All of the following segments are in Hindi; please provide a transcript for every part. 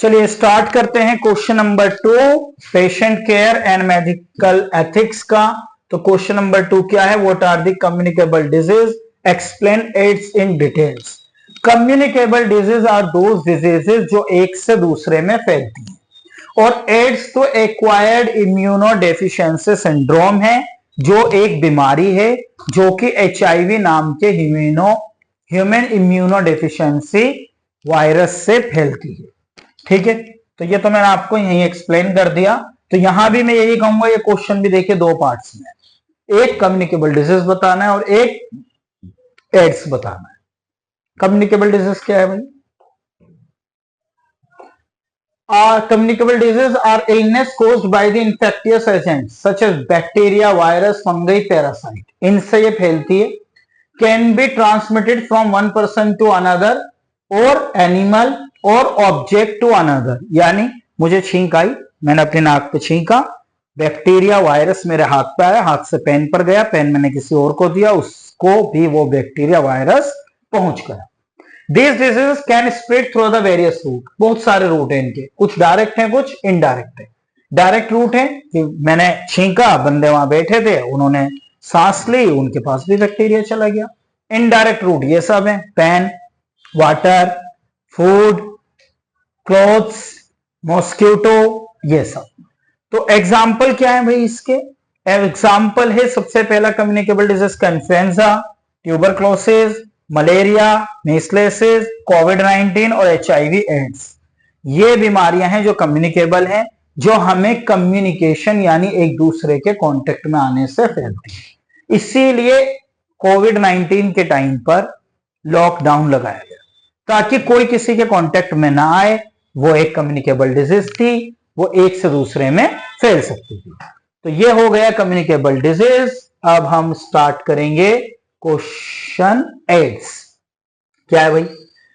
चलिए स्टार्ट करते हैं question number 2 patient care and medical ethics का। तो क्वेश्चन नंबर 2 क्या है? What are the communicable disease, explain AIDS in details. Communicable disease are those diseases जो एक से दूसरे में फैलती हैं, और एड्स तो एक्वायर्ड इम्यूनो डेफिशिएंसी सिंड्रोम है, जो एक बीमारी है जो कि HIV नाम के ह्यूमन इम्यूनो डेफिशिएंसी वायरस से फैलती है। ठीक है, तो ये तो मैंने आपको यही एक्सप्लेन कर दिया। तो यहां भी मैं यही कहूंगा, ये क्वेश्चन भी देखिए दो पार्ट्स में, एक कम्युनिकेबल डिजीज बताना है और एक एड्स बताना है। कम्युनिकेबल डिजीज क्या है भाई? Communicable diseases are illness caused by the infectious agents such as bacteria, virus, fungi, parasite. इनसे ये फैलती है। Can be transmitted from one person to another or animal or object to another. यानी मुझे छींक आई, मैंने अपनी नाक पे छींका, बैक्टीरिया वायरस मेरे हाथ पे आया, हाथ से पेन पर गया, पेन मैंने किसी और को दिया, उसको भी वो बैक्टीरिया वायरस पहुंच गया। These diseases can spread through the various route. बहुत सारे रूट हैं इनके, कुछ डायरेक्ट हैं कुछ इनडायरेक्ट है। डायरेक्ट रूट है कि मैंने छींका, बंदे वहां बैठे थे, उन्होंने सांस ली, उनके पास भी बैक्टीरिया चला गया। इनडायरेक्ट रूट ये सब है, pen, water, food, clothes, mosquito, ये सब। तो एग्जाम्पल क्या है भाई इसके? एग्जाम्पल है सबसे पहला कम्युनिकेबल डिजीज का इन्फ्लुएंजा, ट्यूबरक्लोसिस, मलेरिया, मीस्लेसिस, कोविड-19 और HIV एड्स। ये बीमारियां हैं जो कम्युनिकेबल हैं, जो हमें कम्युनिकेशन यानी एक दूसरे के कांटेक्ट में आने से फैलती है। इसीलिए कोविड-19 के टाइम पर लॉकडाउन लगाया गया ताकि कोई किसी के कांटेक्ट में ना आए। वो एक कम्युनिकेबल डिजीज थी, वो एक से दूसरे में फैल सकती थी। तो ये हो गया कम्युनिकेबल डिजीज। अब हम स्टार्ट करेंगे क्वेश्चन एड्स। क्या है भाई?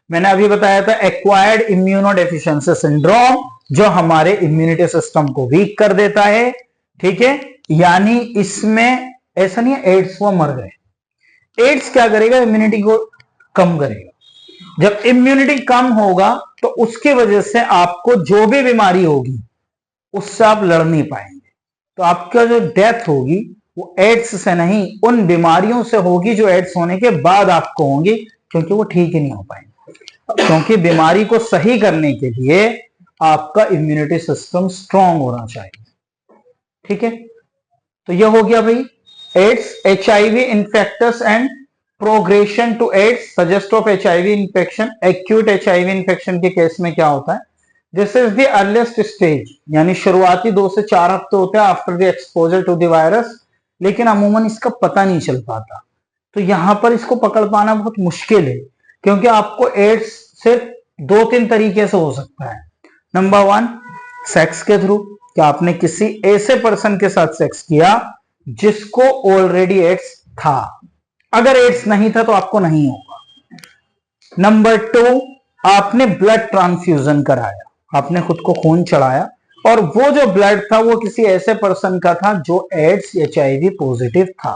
मैंने अभी बताया था एक्वायर्ड इम्यूनो डेफिशिएंसी सिंड्रोम, जो हमारे इम्यूनिटी सिस्टम को वीक कर देता है। ठीक है, यानी इसमें ऐसा नहीं है एड्स वो मर गए। एड्स क्या करेगा? इम्यूनिटी को कम करेगा। जब इम्यूनिटी कम होगा तो उसकी वजह से आपको जो भी बीमारी होगी उससे आप लड़ नहीं पाएंगे। तो आपका जो डेथ होगी वो एड्स से नहीं, उन बीमारियों से होगी जो एड्स होने के बाद आपको होंगी, क्योंकि वो ठीक ही नहीं हो पाएंगे। क्योंकि बीमारी को सही करने के लिए आपका इम्यूनिटी सिस्टम स्ट्रांग होना चाहिए। ठीक है, तो ये हो गया भाई AIDS. HIV infects and progression to AIDS, suggest of HIV infection. Acute HIV infection के केस में क्या होता है? This is the earliest stage, यानी शुरुआती 2 से 4 हफ्ते होते हैं after the exposure to the virus, लेकिन अमूमन इसका पता नहीं चल पाता। तो यहां पर इसको पकड़ पाना बहुत मुश्किल है, क्योंकि आपको एड्स सिर्फ 2-3 तरीके से हो सकता है। नंबर 1, सेक्स के थ्रू, कि आपने किसी ऐसे पर्सन के साथ सेक्स किया जिसको ऑलरेडी एड्स था। अगर एड्स नहीं था तो आपको नहीं होगा। नंबर 2, आपने ब्लड ट्रांसफ्यूजन कराया, आपने खुद को खून चढ़ाया, और वो जो ब्लड था वो किसी ऐसे पर्सन का था जो एड्स HIV पॉजिटिव था,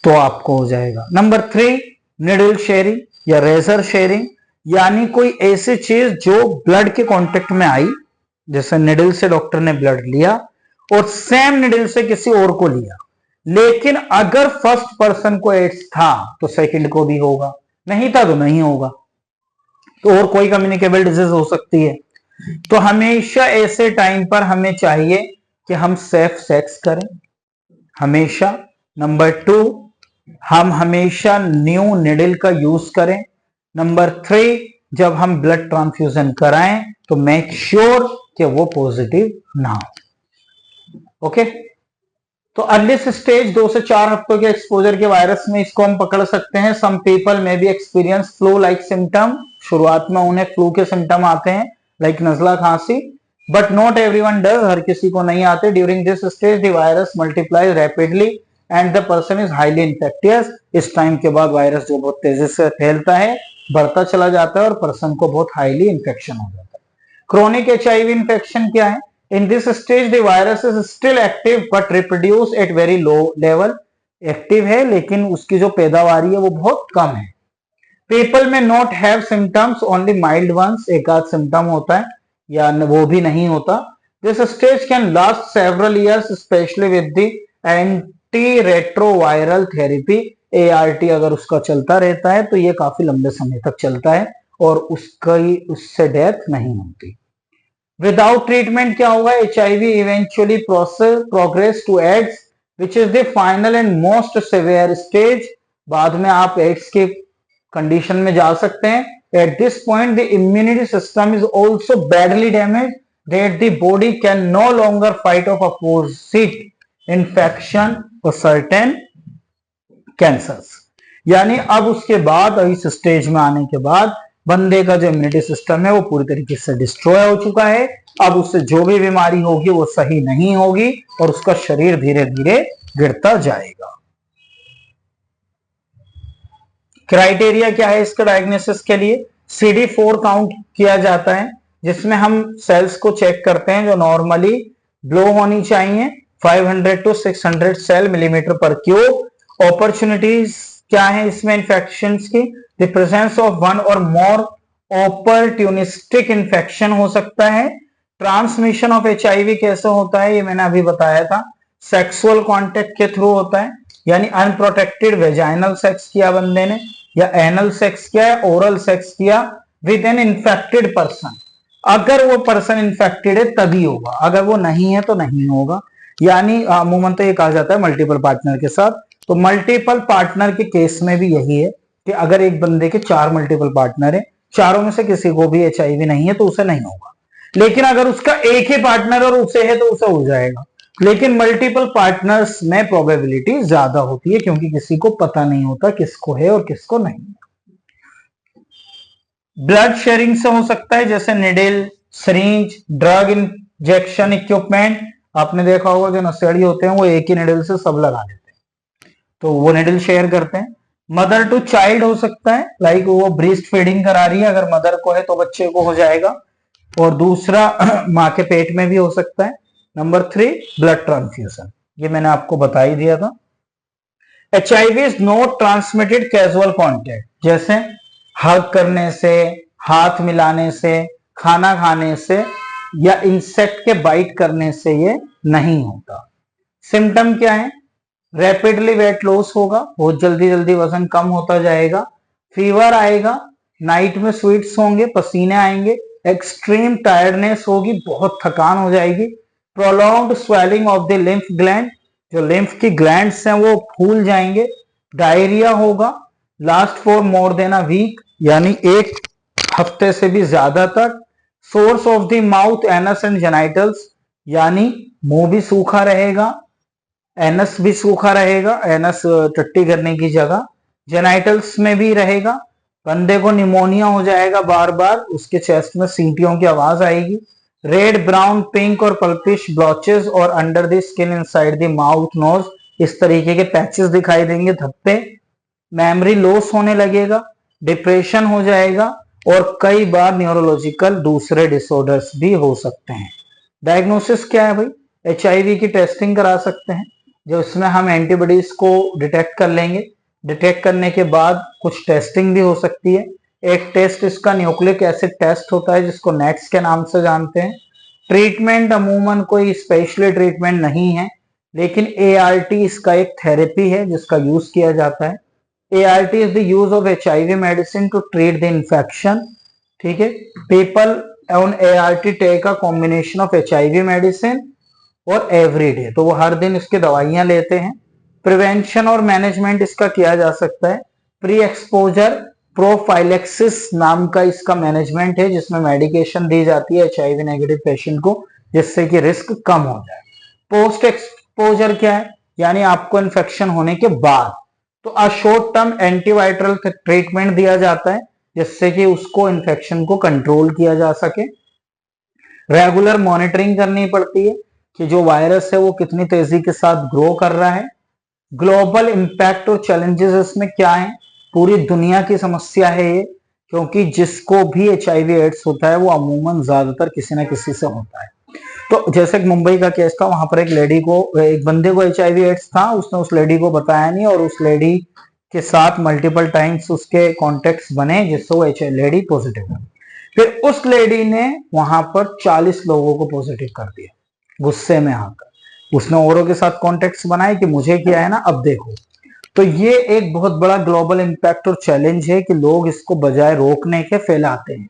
तो आपको हो जाएगा। नंबर 3, निडल शेयरिंग या रेजर शेयरिंग, यानी कोई ऐसी चीज जो ब्लड के कांटेक्ट में आई, जैसे निडल से डॉक्टर ने ब्लड लिया और सेम निडल से किसी और को लिया, लेकिन अगर फर्स्ट पर्सन को एड्स था तो सेकंड को भी होगा, नहीं था तो नहीं होगा। तो और कोई कम्युनिकेबल डिजीज हो सकती है। तो हमेशा ऐसे टाइम पर हमें चाहिए कि हम सेफ सेक्स करें हमेशा। नंबर 2, हम हमेशा न्यू निडल का यूज करें। नंबर 3, जब हम ब्लड ट्रांसफ्यूजन कराएं तो मेक श्योर कि वो पॉजिटिव ना हो। ओके, तो अर्लीस्ट स्टेज 2 से 4 हफ्तों के एक्सपोजर के वायरस में इसको हम पकड़ सकते हैं। सम पीपल में B experience flu like symptom, शुरुआत में उन्हें फ्लू के सिम्टम आते हैं, लाइक नजला, खांसी, बट नॉट एवरीवन डज, हर किसी को नहीं आते। During this stage the virus multiplies rapidly and the person is highly infectious. इस टाइम के बाद वायरस जो बहुत तेजी से फैलता है, बढ़ता चला जाता है और पर्सन को बहुत हाईली इंफेक्शन हो जाता है। क्रोनिक HIV इन्फेक्शन क्या है? In this stage the virus is still active but reproduce at very low level. Active है लेकिन उसकी जो पैदावारी है वो बहुत कम है। People may not have symptoms, only mild ones, एक आध सिम्टम होता है, या वो भी नहीं होता। This stage can last several years specially with the anti retroviral therapy. ART अगर उसका चलता रहता है तो ये काफी लंबे समय तक चलता है और उससे डेथ नहीं होती। विदाउट ट्रीटमेंट क्या होगा, HIV eventually progress to AIDS which is the final and most severe stage. बाद में आप एड्स के कंडीशन में जा सकते हैं। At this point the immunity system is also badly damage that the body can no longer fight off opposite infection और सर्टेन कैंसर्स। यानी अब उसके बाद इस स्टेज में आने के बाद बंदे का जो इम्यूनिटी सिस्टम है वो पूरी तरीके से डिस्ट्रॉय हो चुका है। अब उससे जो भी बीमारी होगी वो सही नहीं होगी और उसका शरीर धीरे धीरे गिरता जाएगा। क्राइटेरिया क्या है इसका डायग्नोसिस के लिए, CD4 काउंट किया जाता है जिसमें हम सेल्स को चेक करते हैं जो नॉर्मली ब्लो होनी चाहिए 500 to 600 सेल मिलीमीटर पर क्यूब। अपॉर्चुनिटीज क्या है इसमें इन्फेक्शंस की, द प्रेजेंस ऑफ वन और मोर ऑपर्ट्यूनिस्टिक इन्फेक्शन हो सकता है। ट्रांसमिशन ऑफ HIV कैसे होता है ये मैंने अभी बताया था, सेक्सुअल कांटेक्ट के थ्रू होता है, यानी अनप्रोटेक्टेड वेजाइनल सेक्स किया बंदे ने या एनल सेक्स किया या ओरल सेक्स किया विद एन इन्फेक्टेड पर्सन। अगर वो पर्सन इन्फेक्टेड है तभी होगा, अगर वो नहीं है तो नहीं होगा। यानी अमूमन तो ये कहा जाता है मल्टीपल पार्टनर के साथ। तो मल्टीपल पार्टनर के केस में भी यही है कि अगर एक बंदे के 4 मल्टीपल पार्टनर है, चारों में से किसी को भी HIV नहीं है तो उसे नहीं होगा। लेकिन अगर उसका एक ही पार्टनर और उसे है तो उसे हो जाएगा। लेकिन मल्टीपल पार्टनर्स में प्रोबेबिलिटी ज्यादा होती है क्योंकि किसी को पता नहीं होता किसको है और किसको नहीं। ब्लड शेयरिंग से हो सकता है जैसे needle, syringe, drug injection equipment. आपने देखा होगा जो नशेड़ी होते हैं वो एक ही निडल से सब लगा देते हैं तो वो निडल शेयर करते हैं। मदर टू चाइल्ड हो सकता है, लाइक वो ब्रेस्ट फीडिंग करा रही है, अगर मदर को है तो बच्चे को हो जाएगा। और दूसरा माँ के पेट में भी हो सकता है। नंबर 3 ब्लड ट्रांसफ्यूजन, ये मैंने आपको बता ही दिया था। HIV is not transmitted casual contact, जैसे हग करने से, हाथ मिलाने से, खाना खाने से या इंसेक्ट के बाइट करने से ये नहीं होता। सिम्टम क्या है, रैपिडली वेट लॉस होगा, बहुत जल्दी जल्दी वजन कम होता जाएगा, फीवर आएगा, नाइट में स्वीट्स होंगे, पसीने आएंगे, एक्सट्रीम टायर्डनेस होगी, बहुत थकान हो जाएगी, prolonged swelling of the lymph gland, जो लिम्फ की ग्लैंड्स हैं वो फूल जाएंगे, डायरिया होगा, last for more than a week, यानी एक हफ्ते से भी ज्यादा तक, sores of the mouth, anus and genitals, यानी मुंह भी सूखा रहेगा, एनस भी सूखा रहेगा, एनस टट्टी करने की जगह, जेनाइटल्स में भी रहेगा, बंदे को निमोनिया हो जाएगा बार बार, उसके चेस्ट में सींटियों की आवाज आएगी, रेड, ब्राउन, पिंक और पल्पिश ब्लॉचेस और under the skin inside the mouth, nose, इस तरीके के पैचेस दिखाई देंगे, धब्बे, मेमोरी लॉस होने लगेगा, डिप्रेशन हो जाएगा और कई बार न्यूरोलॉजिकल दूसरे डिसऑर्डर्स भी हो सकते हैं। डायग्नोसिस क्या है भाई, HIV की टेस्टिंग करा सकते हैं जो इसमें हम एंटीबॉडीज को डिटेक्ट कर लेंगे। डिटेक्ट करने के बाद कुछ टेस्टिंग भी हो सकती है। एक टेस्ट इसका न्यूक्लिक एसिड टेस्ट होता है जिसको नेट्स के नाम से जानते हैं। ट्रीटमेंट अमूमन कोई स्पेशली ट्रीटमेंट नहीं है, लेकिन ART इसका एक थेरेपी है जिसका यूज किया जाता है। ART is the use of HIV medicine to treat the infection. ठीक है, people on ART take a combination of HIV medicine और एवरीडे, तो वो हर दिन इसकी दवाइयां लेते हैं। प्रिवेंशन और मैनेजमेंट इसका किया जा सकता है। प्री एक्सपोजर प्रोफाइलेक्सिस नाम का इसका मैनेजमेंट है जिसमें मेडिकेशन दी जाती है HIV नेगेटिव पेशेंट को जिससे कि रिस्क कम हो जाए। पोस्ट एक्सपोजर क्या है, यानी आपको इन्फेक्शन होने के बाद तो a short term antiviral treatment दिया जाता है जिससे कि उसको इन्फेक्शन को कंट्रोल किया जा सके। रेगुलर मॉनिटरिंग करनी पड़ती है कि जो वायरस है वो कितनी तेजी के साथ ग्रो कर रहा है। ग्लोबल इंपैक्ट और चैलेंजेस इसमें क्या है, पूरी दुनिया की समस्या है ये, क्योंकि जिसको भी HIV एड्स होता है वो अमूमन ज्यादातर किसी ना किसी से होता है। तो जैसे मुंबई का केस था, वहां पर एक बंदे को HIV एड्स था, उसने उस लेडी को बताया नहीं और उस लेडी के साथ मल्टीपल टाइम्स उसके कॉन्टेक्ट्स बने जिससे वो लेडी पॉजिटिव है। फिर उस लेडी ने वहां पर 40 लोगों को पॉजिटिव कर दिया, गुस्से में आकर उसने औरों के साथ कॉन्टेक्ट्स बनाए कि मुझे किया है ना, अब देखो। तो ये एक बहुत बड़ा ग्लोबल इंपैक्ट और चैलेंज है कि लोग इसको बजाय रोकने के फैलाते हैं।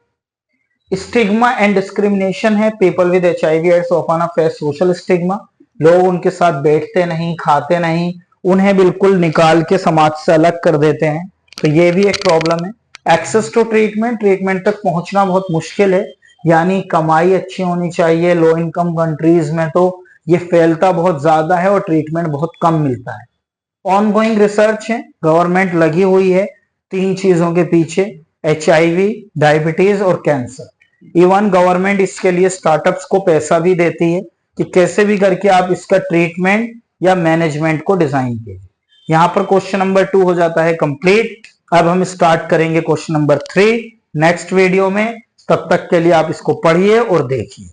स्टिग्मा एंड डिस्क्रिमिनेशन है, people with HIV AIDS often face social stigma. लोग उनके साथ बैठते नहीं, खाते नहीं, उन्हें बिल्कुल निकाल के समाज से अलग कर देते हैं, तो ये भी एक प्रॉब्लम है। एक्सेस टू ट्रीटमेंट, ट्रीटमेंट तक पहुंचना बहुत मुश्किल है, यानी कमाई अच्छी होनी चाहिए। लो इनकम कंट्रीज में तो ये फैलता बहुत ज्यादा है और ट्रीटमेंट बहुत कम मिलता है। ऑनगोइंग रिसर्च है, गवर्नमेंट लगी हुई है 3 चीजों के पीछे, HIV, डायबिटीज और कैंसर। इवन गवर्नमेंट इसके लिए स्टार्टअप्स को पैसा भी देती है कि कैसे भी करके आप इसका ट्रीटमेंट या मैनेजमेंट को डिजाइन कीजिए। यहां पर क्वेश्चन नंबर 2 हो जाता है कंप्लीट। अब हम स्टार्ट करेंगे क्वेश्चन नंबर 3 नेक्स्ट वीडियो में। तब तक के लिए आप इसको पढ़िए और देखिए।